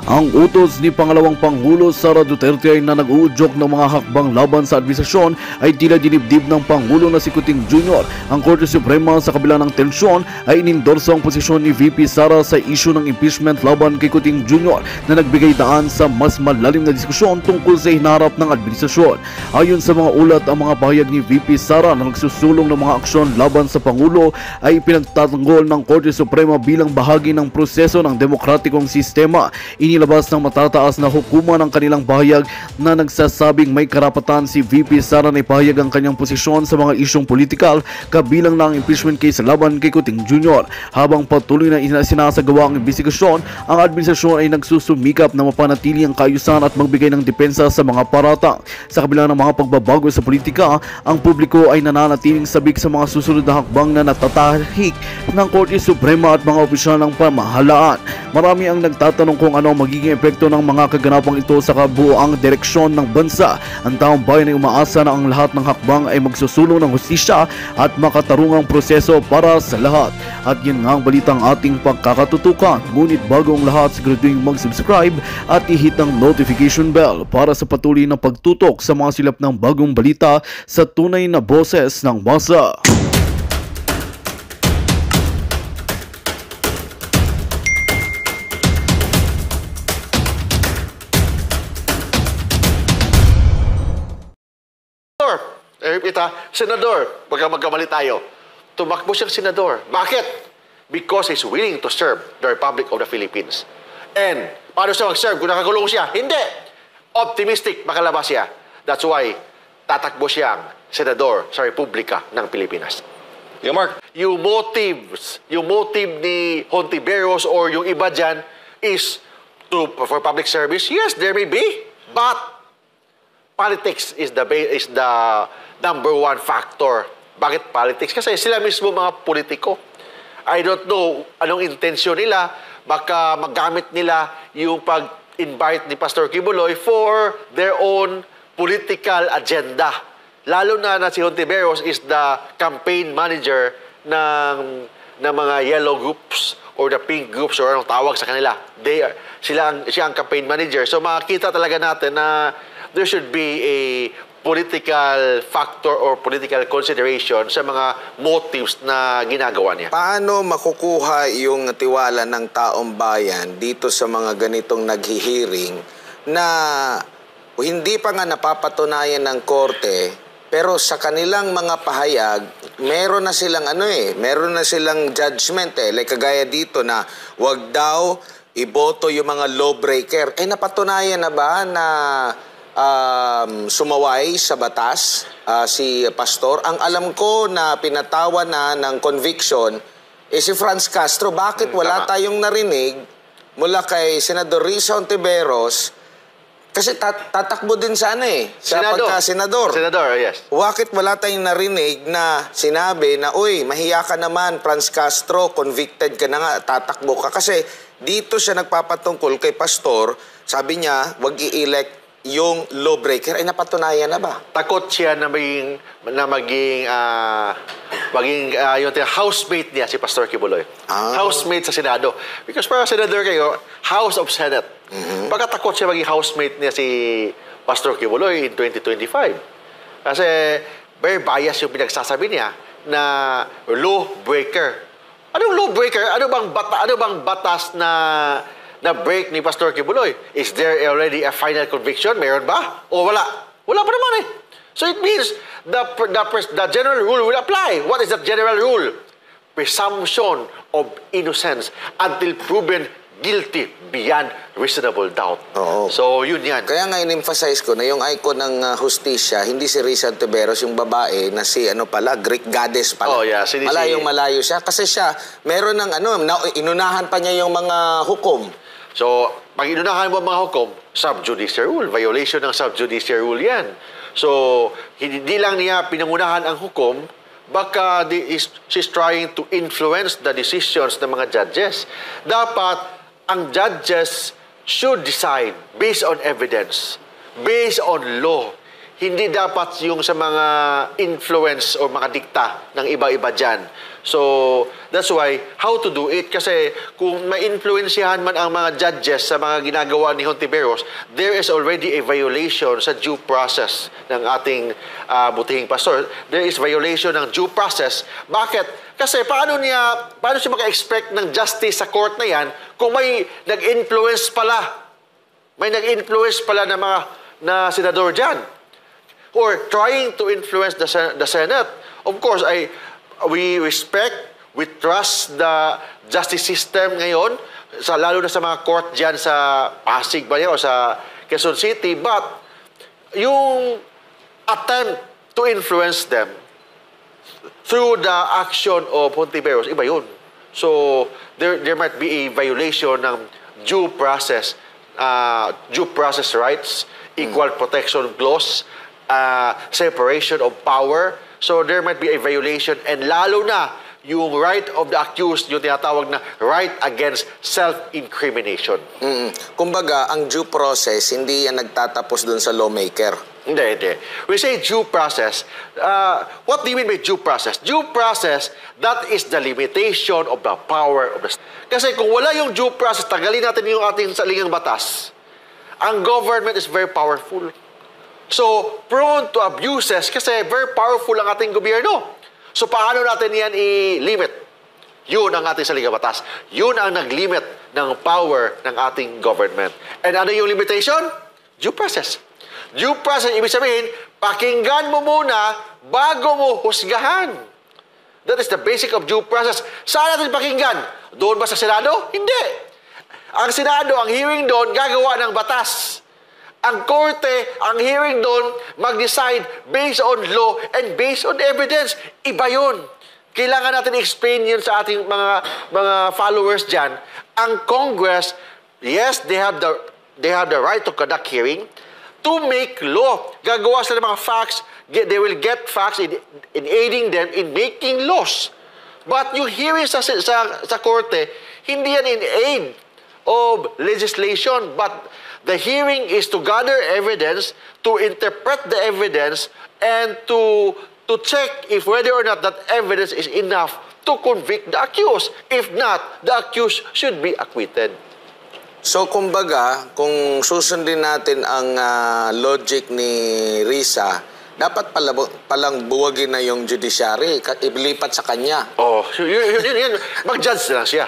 Ang utos ni Pangalawang Pangulo Sara Duterte ay na nag-uudyok ng mga hakbang laban sa administrasyon ay tila dinibdib ng Pangulo na si Kuting Jr. Ang Korte Suprema sa kabila ng tensyon ay inindorso ang posisyon ni VP Sara sa issue ng impeachment laban kay Kuting Jr. na nagbigay daan sa mas malalim na diskusyon tungkol sa hinaharap ng administrasyon. Ayon sa mga ulat, ang mga pahayag ni VP Sara na nagsusulong ng mga aksyon laban sa Pangulo ay pinagtatanggol ng Korte Suprema bilang bahagi ng proseso ng demokratikong sistema. Inilabas ng matataas na hukuman ang kanilang pahayag na nagsasabing may karapatan si VP Sara na ipahayag ang kanyang posisyon sa mga isyong politikal kabilang na ang impeachment case laban kay Kuting Jr. Habang patuloy na sinasagawa ang investigasyon, ang administrasyon ay nagsusumikap na mapanatili ang kaayusan at magbigay ng depensa sa mga paratang. Sa kabila ng mga pagbabago sa politika, ang publiko ay nananatiling sabik sa mga susunod na hakbang na natatahik ng Korte Suprema at mga opisyal ng pamahalaan. Marami ang nagtatanong kung ano ang magiging epekto ng mga kaganapang ito sa kabuoang direksyon ng bansa. Ang taong bayan ay umaasa na ang lahat ng hakbang ay magsusulong ng hustisya at makatarungang proseso para sa lahat. At yun nga ang balitang ating pagkakatutukan. Ngunit bago ang lahat, siguraduhin mag-subscribe at i-hit ang notification bell para sa patuloy na pagtutok sa mga silap ng bagong balita sa tunay na boses ng masa. Senador, pagka magkamali tayo, tumakbo siyang senador. Bakit? Because he's willing to serve the Republic of the Philippines. And paano siya mag-serve kung nakakulong siya? Hindi! Optimistic, makalabas siya. That's why tatakbo siyang senador sa Republika ng Pilipinas. Yeah, Mark. Yung motive ni Hontiveros or yung iba dyan is for public service. Yes, there may be. But politics is the number one factor. Bakit politics? Kasi sila mismo mga politiko. I don't know anong intensyon nila. Baka magamit nila yung pag-invite ni Pastor Quiboloy for their own political agenda. Lalo na si Hontiveros is the campaign manager ng mga yellow groups or the pink groups or anong tawag sa kanila. Siya ang campaign manager. So makikita talaga natin na there should be a political factor or political consideration sa mga motives na ginagawa niya. Paano makukuha yung tiwala ng taong bayan dito sa mga ganitong naghihiring na hindi pa nga napapatunayan ng korte, pero sa kanilang mga pahayag, meron na silang meron na silang judgment like kagaya dito na wag daw iboto yung mga lawbreaker. Napatunayan na ba na sumaway sa batas si Pastor? Ang alam ko na pinatawa na ng conviction si Franz Castro. Bakit wala tayong narinig mula kay Senador Risa Hontiveros? Kasi tatakbo din sana sa pagka-senador. Senador, yes. Bakit wala tayong narinig na sinabi na, uy, mahiya ka naman, Franz Castro, convicted ka na nga, tatakbo ka. Kasi dito siya nagpapatungkol kay Pastor, sabi niya, wag i-elect yung lawbreaker. Napatunayan na ba? Takot siya na maging yung housemate niya si Pastor Quiboloy. Housemate sa Senado. Because para senador kayo, House of Senate. Baka takot siya maging housemate niya si Pastor Quiboloy in 2025. Kasi very biased yung pinagsasabi niya na lawbreaker. Anong lawbreaker? Ano bang batas na break ni Pastor Quiboloy? Is there already a final conviction? Meron ba? O wala? Wala pa naman So it means the general rule will apply. What is that general rule? Presumption of innocence until proven guilty beyond reasonable doubt. Oo. So yun yan. Kaya nga in-emphasize ko na yung icon ng hustisya, hindi si Risa Hontiveros, yung babae na si Greek goddess pala. Oh yeah, malayo siya kasi siya meron ng inunahan pa niya yung mga hukom. So, pag inunahan mo mga hukom, sub-judice rule, violation ng sub-judice rule yan. So, hindi lang niya pinangunahan ang hukom, baka she's trying to influence the decisions ng mga judges. Dapat, ang judges should decide based on evidence, based on law, hindi dapat yung sa mga influence o mga dikta ng iba-iba dyan. So, that's why, how to do it? Kasi kung ma-influensyahan man ang mga judges sa mga ginagawa ni Hontiveros, there is already a violation sa due process ng ating butihing pastor. There is violation ng due process. Bakit? Kasi paano siya maka-expect ng justice sa court na yan kung may nag-influence pala? May nag-influence pala na senador dyan. Or trying to influence the Senate. Of course, we respect, we trust the justice system ngayon, lalo na sa mga court dyan sa Pasig ba yan, o sa Quezon City, but yung attempt to influence them through the action of Hontiveros, iba yun. So, there might be a violation ng due process rights, equal protection clause, separation of power. So there might be a violation, and lalo na yung right of the accused, yung tinatawag na right against self-incrimination. Kumbaga, ang due process, hindi yan nagtatapos dun sa lawmaker. Hindi. We say due process. What do you mean by due process? Due process, that is the limitation of the power of the state. Kasi kung wala yung due process, tagalin natin yung ating saligang batas. Ang government is very powerful. So, prone to abuses kasi very powerful ang ating gobyerno. So, paano natin yan i-limit? Yun ang ating saligang batas. Yun ang nag-limit ng power ng ating government. And ano yung limitation? Due process. Due process, ibig sabihin, pakinggan mo muna bago mo husgahan. That is the basic of due process. Saan natin pakinggan? Doon ba sa Senado? Hindi. Ang Senado, ang hearing doon, gagawa ng batas. Ang korte, ang hearing doon, mag-decide based on law and based on evidence. Iba yun. Kailangan natin i-explain yun sa ating mga followers dyan. Ang Congress, yes, they have the right to conduct hearing, to make law. Gagawa sila ng mga facts, they will get facts in aiding them in making laws. But yung hearing sa korte, hindi yan in aid of legislation, but the hearing is to gather evidence, to interpret the evidence, and to check if whether or not that evidence is enough to convict the accused. If not, the accused should be acquitted. So, kumbaga, kung susundin natin ang logic ni Risa, dapat palang buwagin na yung judiciary, ilipat sa kanya. Oh, yun. Mag-judge na lang siya.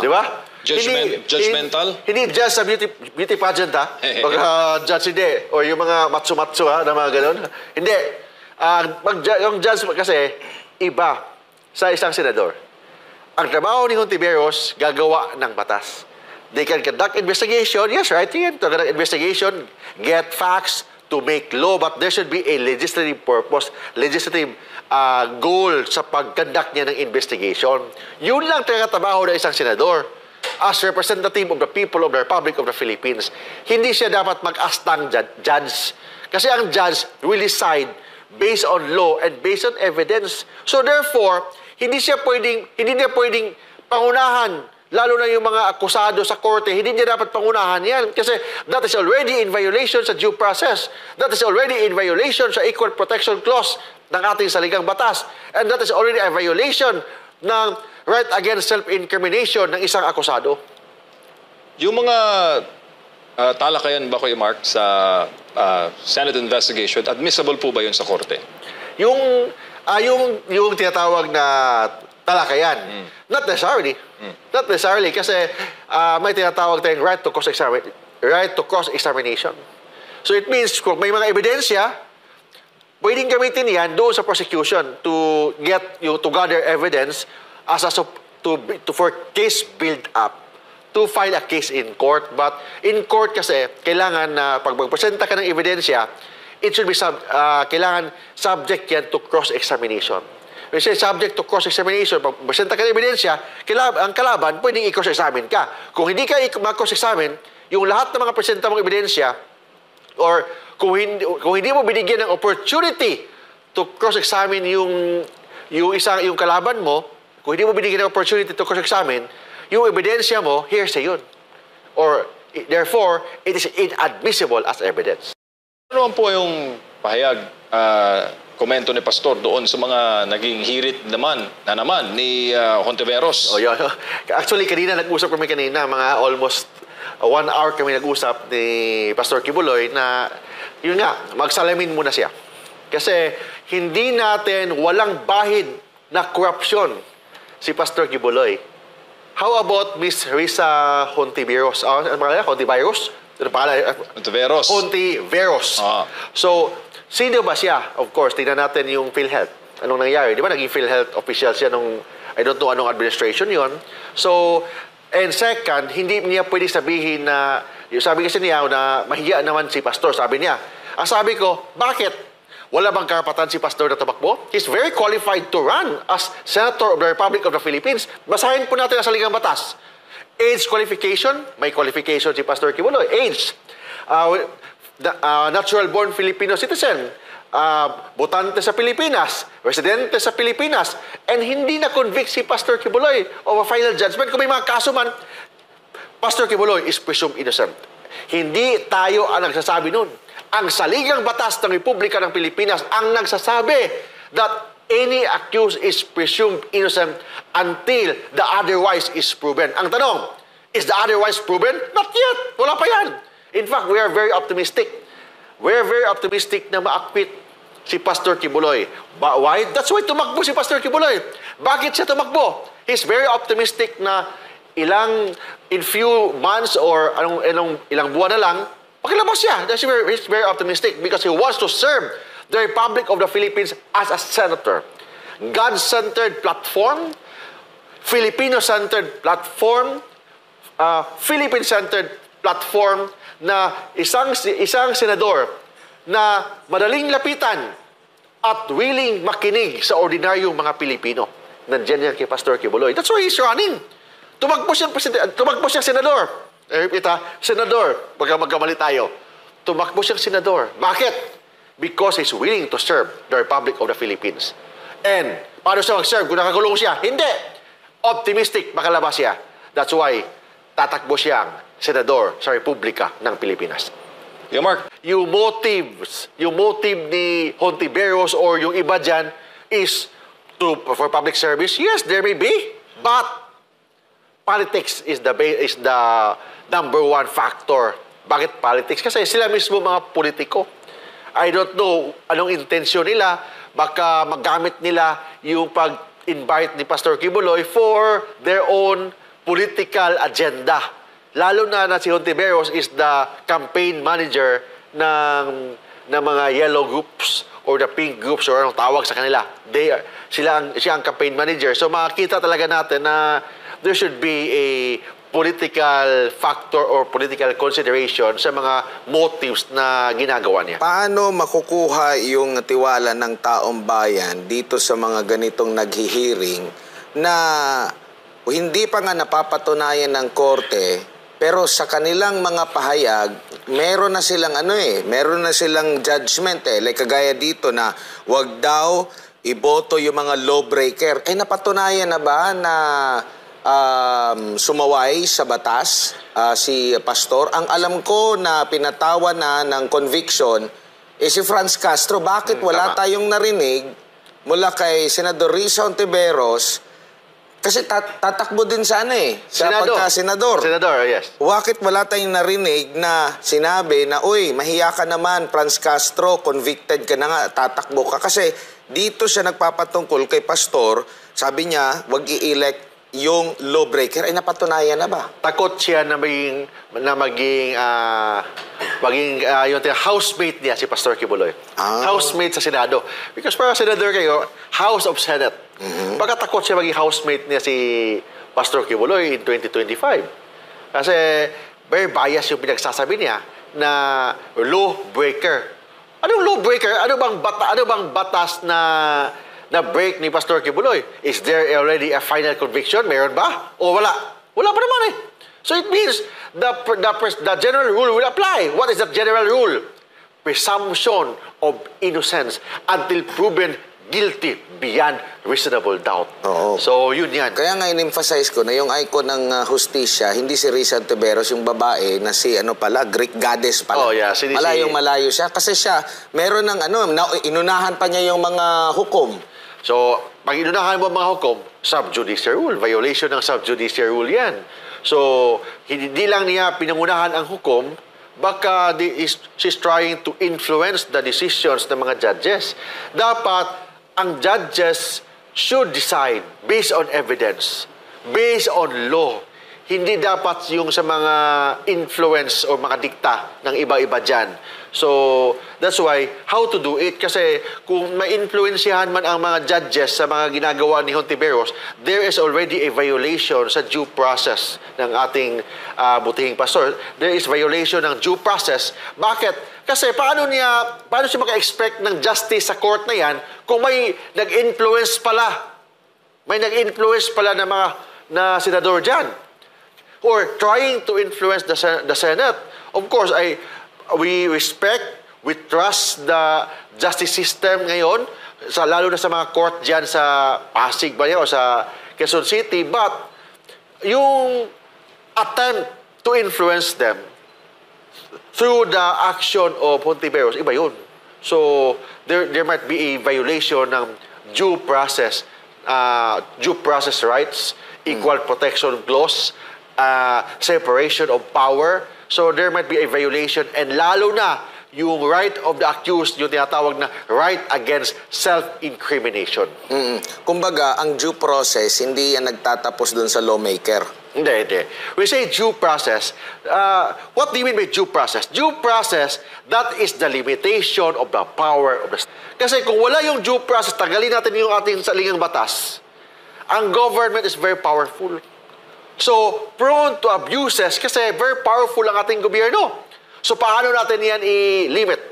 Di ba? Judgmental? Hindi judge sa beauty pageant, ha? Judge hindi. O yung mga matsu-matsu, ha? Na mga ganun. Hindi. Yung judge kasi, iba sa isang senador. Ang trabaho ni Hontiveros, gagawa ng batas. They can conduct investigation. Yes, right? To conduct investigation, get facts to make law, but there should be a legislative purpose, legislative goal sa pag-conduct niya ng investigation. Yun lang trabaho ng isang senador as representative of the people of the Republic of the Philippines. Hindi siya dapat mag-astang judge. Kasi ang judge will decide based on law and based on evidence. So therefore, hindi niya pwedeng pangunahan, lalo na yung mga akusado sa korte, hindi niya dapat pangunahan yan. Kasi that is already in violation sa due process. That is already in violation sa Equal Protection Clause ng ating saligang batas. And that is already a violation ng right against self-incrimination ng isang akusado. Yung mga talakayan ba, Kuya Mark, sa Senate investigation, admissible po ba yun sa korte? Yung tinatawag na talakayan, not necessarily. Not necessarily kasi may tinatawag tayong right to cross-examination. So it means kung may mga ebidensya, pwedeng gamitin yan doon sa prosecution to gather evidence for case build-up, to file a case in court. But in court kasi, kailangan na pag magpresenta ka ng ebidensya, it should be kailangan subject yan to cross-examination. When say subject to cross-examination, pag presenta ka ng ebidensya, ang kalaban, pwedeng i-cross-examine ka. Kung hindi ka mag-cross-examine, yung lahat ng mga presenta mong ebidensya, or kung hindi mo binigyan ng opportunity to cross-examine yung kalaban mo, kung hindi mo binigyan ng opportunity to cross-examine, yung ebidensya mo, hearsay yun. Or, therefore, it is inadmissible as evidence. Ano po yung pahayag, komento ni Pastor doon sa mga naging hirit naman ni Hontiveros. Oh, yun. Actually, kanina nag-usap kami kanina, mga almost 1 hour kami nag-usap ni Pastor Kibuloy na, yun nga, magsalamin muna siya. Kasi hindi natin walang bahid na korupsyon si Pastor Kibuloy. How about Miss Risa Hontiveros? Ano pangalan? Hontiveros? Ano pangalan? Hontiveros. Hontiveros. So, sino ba siya? Of course, tingnan natin yung PhilHealth. Anong nangyari? Di ba naging PhilHealth official siya nung, I don't know anong administration yon. So, and second, hindi niya pwede sabihin na, sabi kasi niya na mahiya naman si Pastor, sabi niya. Ang sabi ko, bakit? Wala bang karapatan si Pastor na tumakbo? He's very qualified to run as Senator of the Republic of the Philippines. Basahin po natin ang saligang batas. Age qualification, may qualification si Pastor Kibuloy. Age, natural-born Filipino citizen, botante sa Pilipinas, residente sa Pilipinas, and hindi na-convict si Pastor Kibuloy of a final judgment. Kung may mga kaso man, Pastor Kibuloy is presumed innocent. Hindi tayo ang nagsasabi nun. Ang saligang batas ng Republika ng Pilipinas ang nagsasabi that any accused is presumed innocent until the otherwise is proven. Ang tanong, is the otherwise proven? Not yet. Wala pa yan. In fact, we are very optimistic. We are very optimistic na ma-acquit si Pastor Kibuloy. Why? That's why tumakbo si Pastor Kibuloy. Bakit siya tumakbo? He's very optimistic na in few months or ilang buwan na lang, pakilabas siya. He's very optimistic because he wants to serve the Republic of the Philippines as a senator. God-centered platform, Filipino-centered platform, Philippine-centered platform na isang senador na madaling lapitan at willing makinig sa ordinaryong mga Pilipino. Nandiyan yan kay Pastor Kibuloy. That's why he's running. Tumakbo siyang senador. Senador, pagka magkamali tayo, tumakbo siyang senador. Bakit? Because he's willing to serve the Republic of the Philippines. And, paano siya mag-serve? Kung nakakulong siya? Hindi. Optimistic, makalabas siya. That's why, tatakbo siyang senador sa Republika ng Pilipinas. Yeah, Mark. Yung motive ni Hontiveros or yung iba dyan is for public service. Yes, there may be. But, politics is the number one factor. Bakit politics? Kasi sila mismo mga politiko. I don't know anong intensyon nila. Baka magamit nila yung pag-invite ni Pastor Kibuloy for their own political agenda. Lalo na si Hontiveros is the campaign manager ng mga yellow groups or the pink groups or anong tawag sa kanila. Siya ang campaign manager. So makikita talaga natin na there should be a political factor or political consideration sa mga motives na ginagawa niya. Paano makukuha yung tiwala ng taong bayan dito sa mga ganitong naghihiring na hindi pa nga napapatunayan ng korte, pero sa kanilang mga pahayag, meron na silang judgment like kagaya dito na wag daw iboto yung mga lawbreaker. Napatunayan na ba na sumaway sa batas si Pastor? Ang alam ko na pinatawa na ng conviction si Franz Castro. Bakit wala tayong narinig mula kay Senador Risa Hontiveros? Kasi tatakbo din sana sa pagka-senador. Senador, yes. Bakit wala tayong narinig na sinabi na, uy, mahiya ka naman, Franz Castro, convicted ka na nga, tatakbo ka. Kasi dito siya nagpapatungkol kay Pastor, sabi niya, wag i-elect yung lawbreaker. Napatunayan na ba? Takot siya na maging yung housemate niya si Pastor Kibuloy. Housemate sa Senado. Because para senador kayo, House of Senate. Baka takot siya maging housemate niya si Pastor Kibuloy in 2025. Kasi very biased yung pinagsasabi niya na lawbreaker. Anong lawbreaker? Ano bang batas na break ni Pastor Kibuloy? Is there already a final conviction? Meron ba? O wala? Wala pa naman So it means the general rule will apply. What is that general rule? Presumption of innocence until proven guilty beyond reasonable doubt. Oo. So, yun yan. Kaya nga in-emphasize ko na yung icon ng hustisya, hindi si Risa Ontiveros, yung babae na si Greek goddess pala. Oh, yeah. Malayong-malayo siya. Kasi siya, meron ng inunahan pa niya yung mga hukom. So, pag inunahan mo ang mga hukom, sub-judice rule. Violation ng sub-judice rule yan. So, hindi lang niya pinangunahan ang hukom, baka she's trying to influence the decisions ng mga judges. Dapat, ang judges should decide based on evidence, based on law. Hindi dapat yung sa mga influence o mga dikta ng iba-iba dyan. So, that's why, how to do it? Kasi kung ma-influensyahan man ang mga judges sa mga ginagawa ni Hontiveros, there is already a violation sa due process ng ating butihing pastor. There is violation ng due process. Bakit? Kasi paano siya maka-expect ng justice sa court na yan kung may nag-influence pala? May nag-influence pala na senador dyan. Or trying to influence the Senate. Of course, we respect, we trust the justice system ngayon, lalo na sa mga court dyan sa Pasig ba yan, o sa Quezon City, but yung attempt to influence them through the action of Hontiveros, iba yun. So, there might be a violation ng due process rights, equal protection clause, separation of power. So, there might be a violation, and lalo na yung right of the accused, yung tinatawag na right against self-incrimination. Kumbaga, ang due process, hindi yan nagtatapos dun sa lawmaker. Hindi. We say due process. What do you mean by due process? Due process, that is the limitation of the power of the state. Kasi kung wala yung due process, tagalin natin yung ating saligang batas. Ang government is very powerful. So, prone to abuses kasi very powerful ang ating gobyerno. So, paano natin yan i-limit?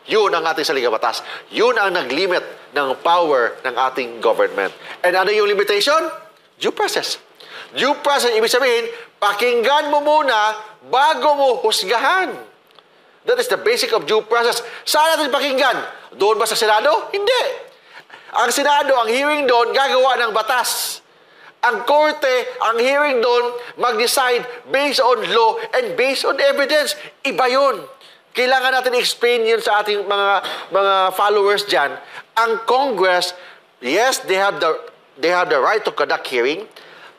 Yun ang ating saligang batas. Yun ang nag-limit ng power ng ating government. And ano yung limitation? Due process. Due process, ibig sabihin, pakinggan mo muna bago mo husgahan. That is the basic of due process. Saan natin pakinggan? Doon ba sa Senado? Hindi. Ang Senado, ang hearing doon, gagawa ng batas. Ang korte, ang hearing doon, mag-decide based on law and based on evidence. Iba yun. Kailangan natin explain yun sa ating mga followers dyan. Ang Congress, yes, they have the right to conduct hearing,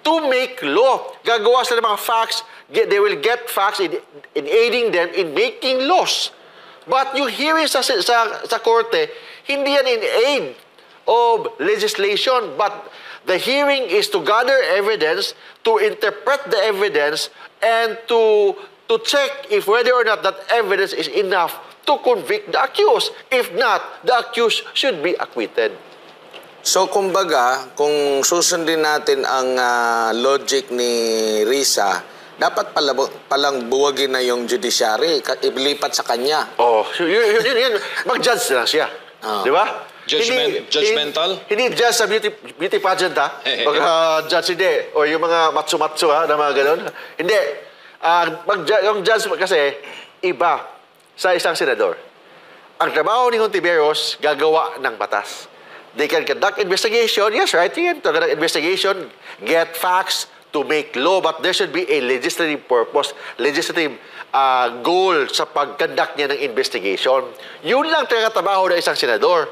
to make law. Gagawa sila ng mga facts, they will get facts in aiding them in making laws. But yung hearing sa korte, hindi yan in aid of legislation, but the hearing is to gather evidence, to interpret the evidence, and to check if whether or not that evidence is enough to convict the accused. If not, the accused should be acquitted. So, kumbaga, kung susundin natin ang logic ni Risa, dapat palang buwagin na yung judiciary, ilipat sa kanya. Oh, yun. Mag-judge na lang siya. Di ba? Judgmental? Hindi judge sa beauty pageant, ha? Mag-judge hindi. O yung mga matsu-matsu, ha? Na mga ganun. Hindi. Yung judge kasi, iba sa isang senador. Ang trabaho ni Hontiveros, gagawa ng batas. They can conduct investigation. Yes, right? To conduct investigation, get facts to make law, but there should be a legislative purpose, legislative goal sa pag-conduct niya ng investigation. Yun lang trabaho ng isang senador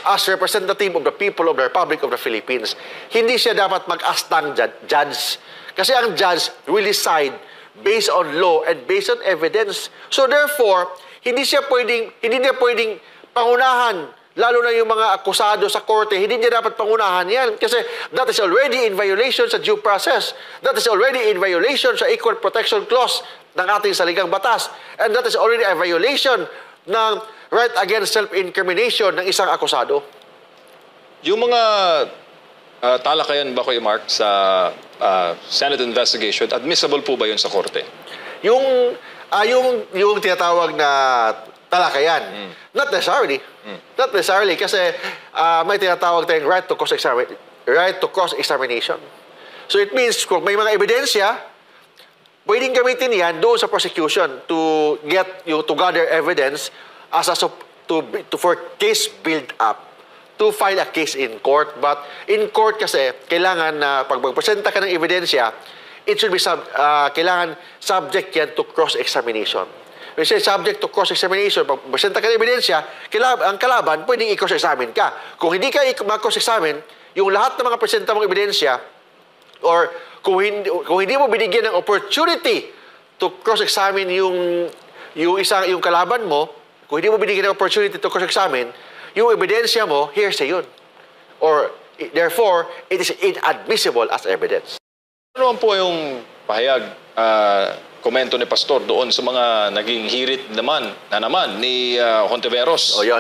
as representative of the people of the Republic of the Philippines. Hindi siya dapat mag-astang judge. Kasi ang judge will decide based on law and based on evidence. So therefore, hindi niya pwedeng pangunahan, lalo na yung mga akusado sa korte, hindi niya dapat pangunahan yan. Kasi that is already in violation sa due process. That is already in violation sa Equal Protection Clause ng ating saligang batas. And that is already a violation ng right against self-incrimination ng isang akusado. Yung mga talakayan ba, Kuya Mark, sa Senate investigation, admissible po ba yun sa korte? Yung tinatawag na talakayan, not necessarily. Not necessarily kasi may tinatawag tayong right to cross-examination. So it means kung may mga ebidensya, pwedeng gamitin yan doon sa prosecution to gather evidence for case build up to file a case in court. But in court kasi, kailangan na pag magpresenta ka ng ebidensya, it should be kailangan subject yan to cross-examination. When you say subject to cross-examination, pag presenta ka ng ebidensya, ang kalaban, pwedeng i-cross-examine ka. Kung hindi ka mag-cross-examine, yung lahat ng mga presenta mong ebidensya, or kung hindi mo binigyan ng opportunity to cross-examine yung kalaban mo, kung hindi mo binigyan ng opportunity to cross-examine, yung ebidensya mo, hearsay yun. Or, therefore, it is inadmissible as evidence. Ano po yung pahayag, komento ni Pastor doon sa mga naging hirit naman ni Hontiveros? Oh, yun.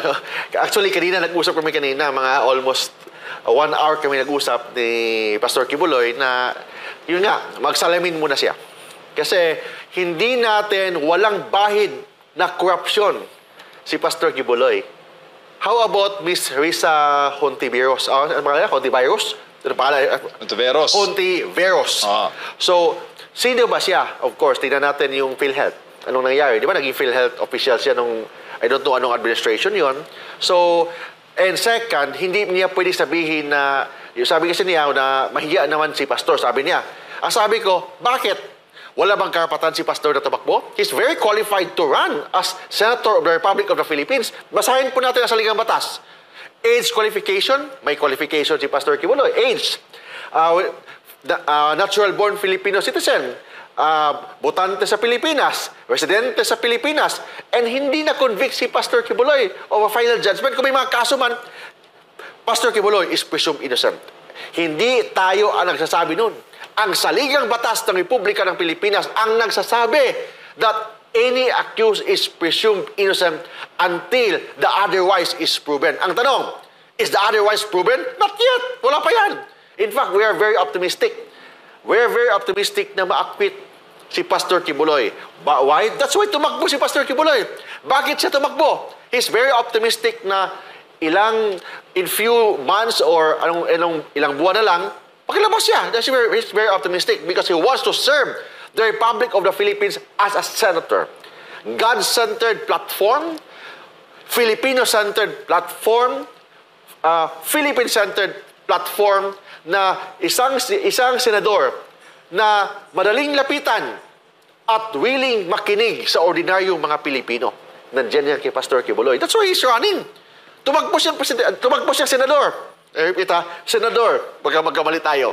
Actually, nag-usap kami kanina, mga almost 1 hour kami nag-usap ni Pastor Kibuloy na, yun nga, magsalamin muna siya. Kasi, hindi natin walang bahid na korupsyon si Pastor Kibuloy. How about Miss Risa Hontiveros? Ano pangalan? Hontiveros? Ano pangalan? Hontiveros. Hontiveros. So, sino ba siya? Of course, tingnan natin yung PhilHealth. Anong nangyari? Di ba naging PhilHealth official siya nung, I don't know anong administration yon. So, and second, hindi niya pwede sabihin na, sabi kasi niya na mahiya naman si Pastor. Sabi niya. Ang sabi ko, bakit? Wala bang karapatan si Pastor na tumakbo? He's very qualified to run as Senator of the Republic of the Philippines. Basahin po natin ang saligang batas. Age qualification, may qualification si Pastor Kibuloy. Age, natural-born Filipino citizen, botante sa Pilipinas, residente sa Pilipinas, and hindi na-convict si Pastor Kibuloy of a final judgment. Kung may mga kaso man, Pastor Kibuloy is presumed innocent. Hindi tayo ang nagsasabi nun. Ang saligang batas ng Republika ng Pilipinas ang nagsasabi that any accused is presumed innocent until the otherwise is proven. Ang tanong, is the otherwise proven? Not yet. Wala pa yan. In fact, we are very optimistic. We are very optimistic na ma-acquit si Pastor Kibuloy. Why? That's why tumakbo si Pastor Kibuloy. Bakit siya tumakbo? He's very optimistic na in few months or ilang buwan na lang, pakilabas siya. He's very optimistic because he wants to serve the Republic of the Philippines as a senator. God-centered platform, Filipino-centered platform, Philippine-centered platform na isang senador na madaling lapitan at willing makinig sa ordinaryong mga Pilipino. Nandiyan yan kay Pastor Kibuloy. That's why he's running. Tumakbo siyang senador. Senador, baka magkamali tayo.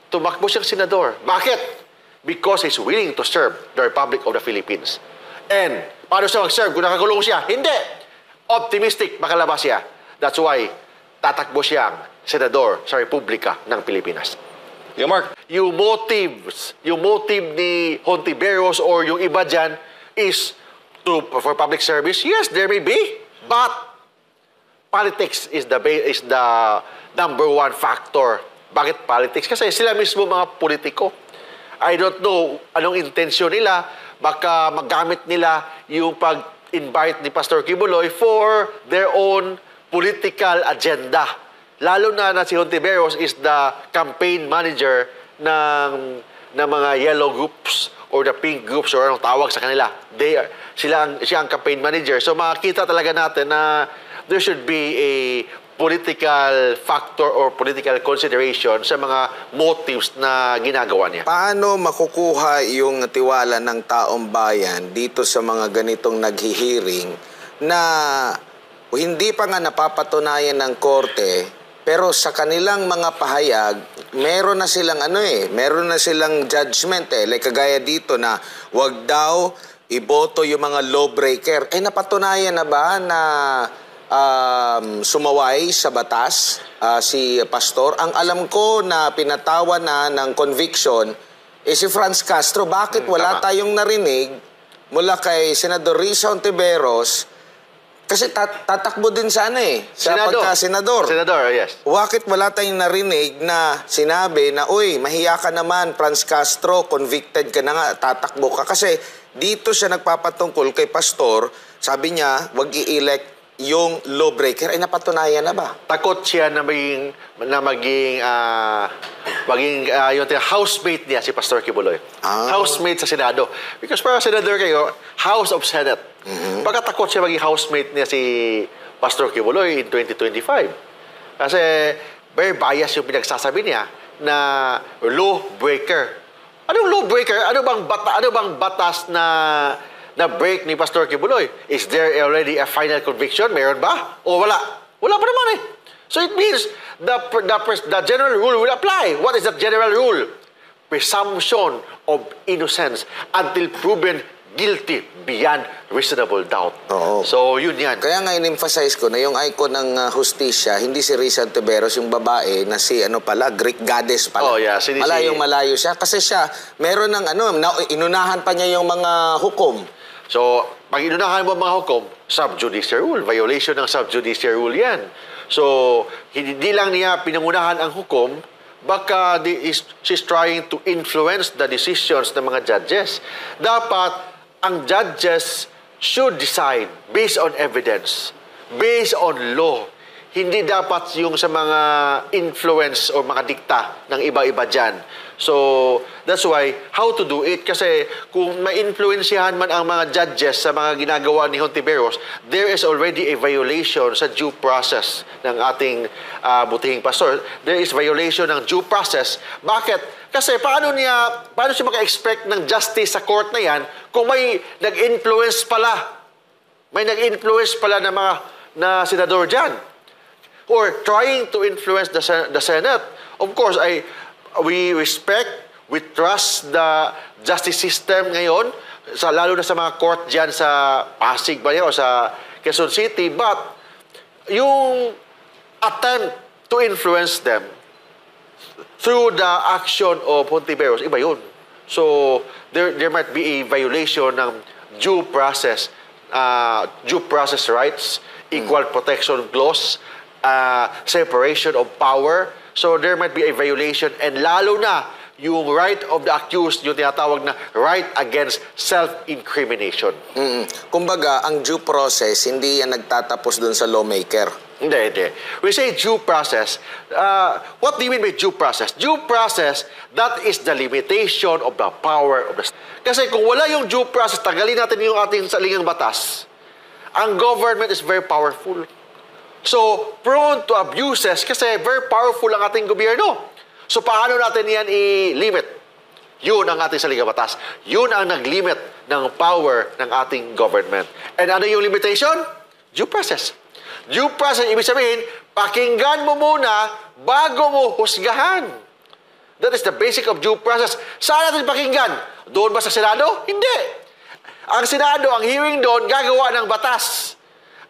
Tumakbo siyang senador. Bakit? Because he's willing to serve the Republic of the Philippines. And, paano siya mag-serve? Kung nakakulong siya? Hindi. Optimistic, makalabas siya. That's why, tatakbo siyang senador sa Republika ng Pilipinas. Yeah, Mark. Yung motive ni Hontiveros or yung iba dyan is for public service. Yes, there may be. But, politics is the number one factor. Bakit politics? Kasi sila mismo mga politiko. I don't know anong intensyon nila. Baka magamit nila yung pag-invite ni Pastor Kibuloy for their own political agenda. Lalo na si Hontiveros is the campaign manager ng mga yellow groups or the pink groups or anong tawag sa kanila. Siya ang campaign manager. So makikita talaga natin na there should be a political factor or political consideration sa mga motives na ginagawa niya. Paano makukuha yung tiwala ng taong bayan dito sa mga ganitong naghihiring na hindi pa nga napapatunayan ng korte, pero sa kanilang mga pahayag, meron na silang judgment Like kagaya dito na wag daw iboto yung mga lawbreaker. Napatunayan na ba na sumaway sa batas si Pastor? Ang alam ko na pinatawan na ng conviction si Franz Castro. Bakit wala tayong narinig mula kay Senador Risa Hontiveros? Kasi tatakbo din sana sa pagka-senador. Senador, yes. Bakit wala tayong narinig na sinabi na, uy, mahiya ka naman, Franz Castro, convicted ka na nga, tatakbo ka. Kasi dito siya nagpapatungkol kay Pastor, sabi niya, wag i-elect yung lawbreaker. Napatunayan na ba? Takot siya na maging yung housemate niya si Pastor Kibuloy. Housemate sa Senado. Because para senador kayo, House of Senate. Baka takot siya maging housemate niya si Pastor Kibuloy in 2025. Kasi very biased yung pinagsasabi niya na lawbreaker. Anong lawbreaker? Ano bang batas na break ni Pastor Kibuloy? Is there already a final conviction? Meron ba? O wala? Wala pa naman eh. So it means the general rule will apply. What is that general rule? Presumption of innocence until proven guilty beyond reasonable doubt. Oo. So, yun yan. Kaya nga in-emphasize ko na yung icon ng hustisya, hindi si Risa Ontiveros, yung babae na si Greek goddess pala. Oh, yeah. Malayong-malayo siya. Kasi siya, meron ng inunahan pa niya yung mga hukom. So, pag inunahan mo mga hukom, subjudice rule. Violation ng subjudice rule yan. So, hindi lang niya pinangunahan ang hukom, baka she's trying to influence the decisions ng mga judges. Dapat, ang judges should decide based on evidence, based on law. Hindi dapat yung sa mga influence o mga dikta ng iba-iba dyan. So, that's why, how to do it? Kasi kung ma-influensyahan man ang mga judges sa mga ginagawa ni Hontiveros, there is already a violation sa due process ng ating butihing pastor. There is violation ng due process. Bakit? Kasi paano siya maka-expect ng justice sa court na yan kung may nag-influence pala? May nag-influence pala na senador dyan. Or trying to influence the Senate. Of course, we respect, we trust the justice system ngayon, lalo na sa mga court dyan sa Pasig ba yan, o sa Quezon City, but yung attempt to influence them through the action of Hontiveros, iba yun. So, there might be a violation ng due process rights, equal protection clause, separation of power. So, there might be a violation, and lalo na yung right of the accused, yung tinatawag na right against self-incrimination. Kumbaga, ang due process, hindi yan nagtatapos dun sa lawmaker. Hindi. We say due process. What do you mean by due process? Due process, that is the limitation of the power of the state. Kasi kung wala yung due process, tagalin natin yung ating saligang batas, ang government is very powerful. So, prone to abuses kasi very powerful ang ating gobyerno. So, paano natin yan i-limit? Yun ang ating saligang batas. Yun ang nag-limit ng power ng ating government. And ano yung limitation? Due process. Due process, ibig sabihin, pakinggan mo muna bago mo husgahan. That is the basic of due process. Saan natin pakinggan? Doon ba sa Senado? Hindi. Ang Senado, ang hearing doon, gagawa ng batas.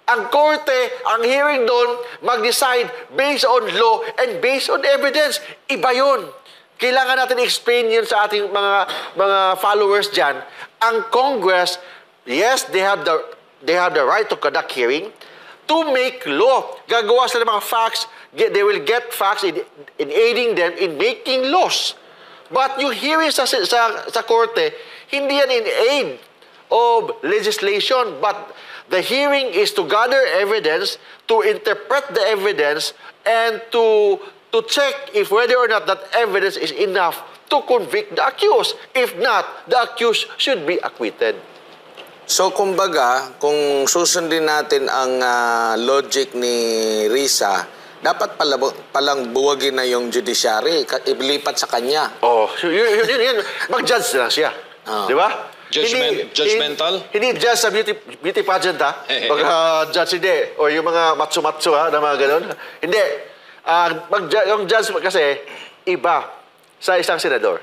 Ang korte, ang hearing doon, mag-decide based on law and based on evidence. Iba yun. Kailangan natin explain yun sa ating mga followers dyan. Ang Congress, yes, they have the right to conduct hearing, to make law. Gagawa sila ng mga facts, they will get facts in aiding them in making laws. But yung hearing sa korte, hindi yan in aid of legislation, but the hearing is to gather evidence, to interpret the evidence, and to check if whether or not that evidence is enough to convict the accused. If not, the accused should be acquitted. So, kumbaga, kung susundin natin ang logic ni Risa, dapat palang buwagin na yung judiciary, ilipat sa kanya. Oh, yun. Mag-judge na lang siya. Di ba? Judgmental? Hindi judge sa beauty pageant, ha? Baka judge hindi. O yung mga matsu-matsu, ha? Na mga ganun. Hindi. Yung judge kasi, iba sa isang senador.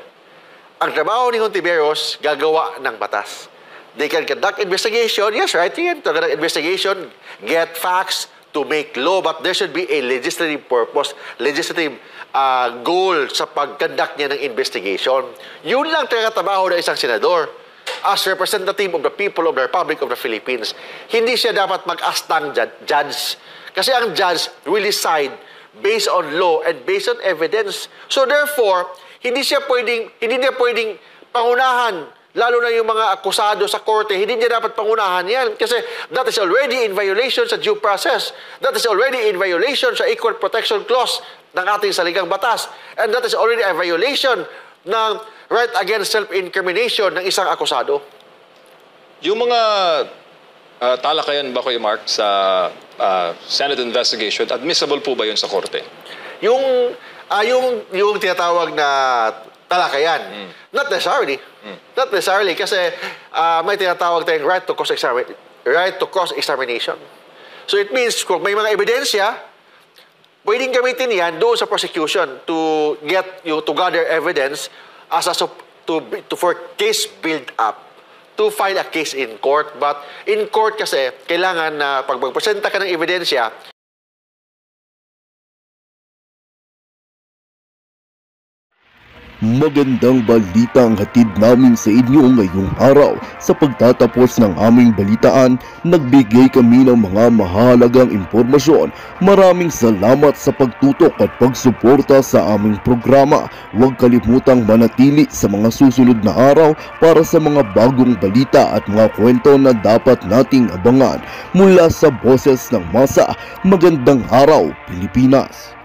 Ang trabaho ni Hontiveros, gagawa ng batas. They can conduct investigation. Yes, right? To conduct investigation, get facts to make law, but there should be a legislative purpose, legislative goal sa pag-conduct niya ng investigation. Yun lang trabaho ng isang senador. As representative of the people of the Republic of the Philippines, hindi siya dapat mag-astang judge. Kasi ang judge will decide based on law and based on evidence. So therefore, hindi niya pwedeng pangunahan, lalo na yung mga akusado sa korte, hindi niya dapat pangunahan yan. Kasi that is already in violation sa due process. That is already in violation sa Equal Protection Clause ng ating saligang batas. And that is already a violation ng right against self-incrimination ng isang akusado. Yung mga talakayan ba, Kuya Mark, sa Senate investigation, admissible po ba yun sa korte? Yung tinatawag na talakayan, not necessarily. Not necessarily kasi may tinatawag tayong right to cross-examination. So it means kung may mga ebidensya, pwedeng gamitin yan doon sa prosecution to gather evidence for case build up, to file a case in court. But in court kasi, kailangan na pag magpresenta ka ng ebidensya, Magandang balita ang hatid namin sa inyo ngayong araw. Sa pagtatapos ng aming balitaan, nagbigay kami ng mga mahalagang impormasyon. Maraming salamat sa pagtutok at pagsuporta sa aming programa. Huwag kalimutang manatili sa mga susunod na araw para sa mga bagong balita at mga kwento na dapat nating abangan. Mula sa Boses ng Masa, magandang araw, Pilipinas!